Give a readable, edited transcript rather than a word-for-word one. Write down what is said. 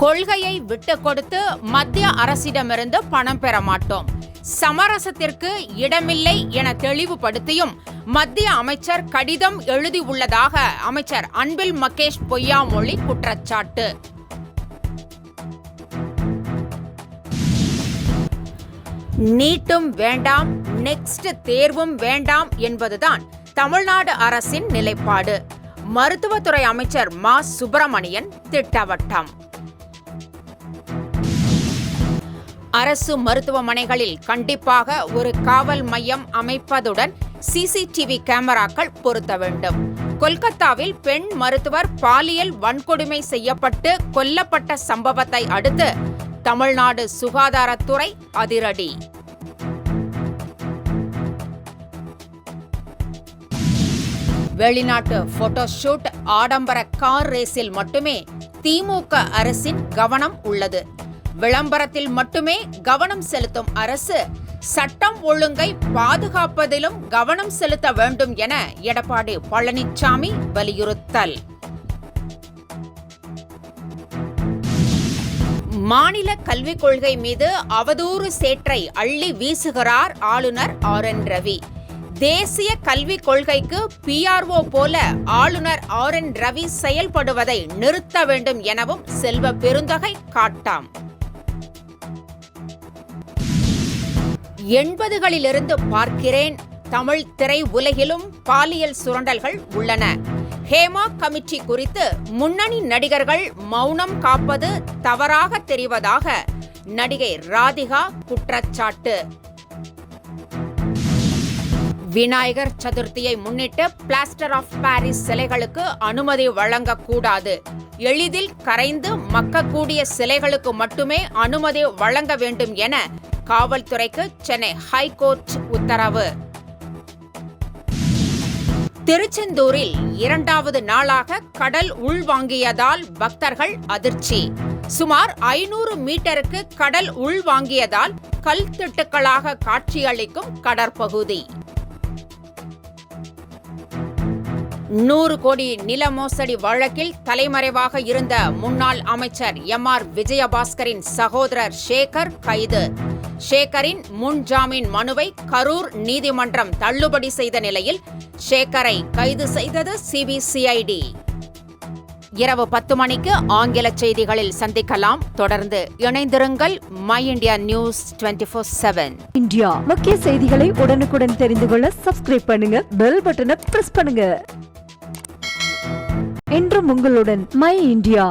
கொள்கையை விட்டு கொடுத்து மத்திய அரசிடமிருந்து பணம் பெற மாட்டோம், சமரசத்திற்கு இடமில்லை என தெளிவுபடுத்தியும் மத்திய அமைச்சர் கடிதம் எழுதியுள்ளதாக அமைச்சர் அன்பில் மகேஷ் பொய்யாமொழி குற்றச்சாட்டு. நீட்டும் வேண்டாம், நெக்ஸ்ட் தேர்வும் வேண்டாம் என்பதுதான் தமிழ்நாடு அரசின் நிலைப்பாடு. மருத்துவத்துறை அமைச்சர் மா. சுப்பிரமணியன் திட்டவட்டம். அரசு மருத்துவமனைகளில் கண்டிப்பாக ஒரு காவல் மையம் அமைப்பதுடன் சிசிடிவி கேமராக்கள் பொருத்த வேண்டும். கொல்கத்தாவில் பெண் மருத்துவர் பாலியல் வன்கொடுமை செய்யப்பட்டு கொல்லப்பட்ட சம்பவத்தை அடுத்து தமிழ்நாடு சுகாதாரத்துறை அதிரடி. வெளிநாட்டு போட்டோஷூட், ஆடம்பர கார் ரேஸில் மட்டுமே திமுக அரசின் கவனம் உள்ளது. விளம்பரத்தில் மட்டுமே கவனம் செலுத்தும் அரசு சட்டம் ஒழுங்கை பாதுகாப்பதிலும் கவனம் செலுத்த வேண்டும் என எடப்பாடி பழனிசாமி வலியுறுத்தல். மாநில கல்விக் கொள்கை மீது அவதூறு சேற்றை அள்ளி வீசுகிறார் ஆளுநர் RN ரவி. தேசிய கல்விக் கொள்கைக்கு PRO போல ஆளுநர் RN ரவி செயல்படுவதை நிறுத்த வேண்டும் எனவும் செல்வ பெருந்தகை காட்டம். 80களிலிருந்து பார்க்கிறேன், தமிழ் திரை உலகிலும் பாலியல் சுரண்டல்கள் உள்ளன. ஹேமா கமிட்டி குறித்து முன்னணி நடிகர்கள் மௌனம் காப்பது தவறாக தெரிவதாக நடிகை ராதிகா குற்றச்சாட்டு. விநாயகர் சதுர்த்தியை முன்னிட்டு பிளாஸ்டர் ஆஃப் பாரிஸ் சிலைகளுக்கு அனுமதி வழங்கக்கூடாது. எளிதில் கரைந்து மக்கக்கூடிய சிலைகளுக்கு மட்டுமே அனுமதி வழங்க வேண்டும் என காவல்துறைக்கு சென்னை ஹைகோர்ட் உத்தரவு. திருச்செந்தூரில் 2வது நாளாக கடல் உள்வாங்கியதால் பக்தர்கள் அதிர்ச்சி. சுமார் 500 மீட்டருக்கு கடல் உள்வாங்கியதால் கல் திட்டுக்களாக காட்சியளிக்கும் கடற்பகுதி. 100 கோடி நில மோசடி வழக்கில் தலைமறைவாக இருந்த முன்னாள் அமைச்சர் MR விஜயபாஸ்கரின் சகோதரர் சேகர் கைது. சேகரின் முன்ஜாமீன் மனுவை கரூர் நீதிமன்றம் தள்ளுபடி செய்த நிலையில் சேகரை கைது செய்தது CBCID. இரவு 10 மணிக்கு ஆங்கில செய்திகளில் சந்திக்கலாம். தொடர்ந்து இணைந்திருங்கள். My India news 24/7. இந்தியா முக்கிய செய்திகளை உடனுக்குடன் தெரிந்து கொள்ள சப்ஸ்கிரைப் பண்ணுங்க, பெல் பட்டனை பிரஸ் பண்ணுங்க. என்றும் உங்களுடன் மை இந்தியா.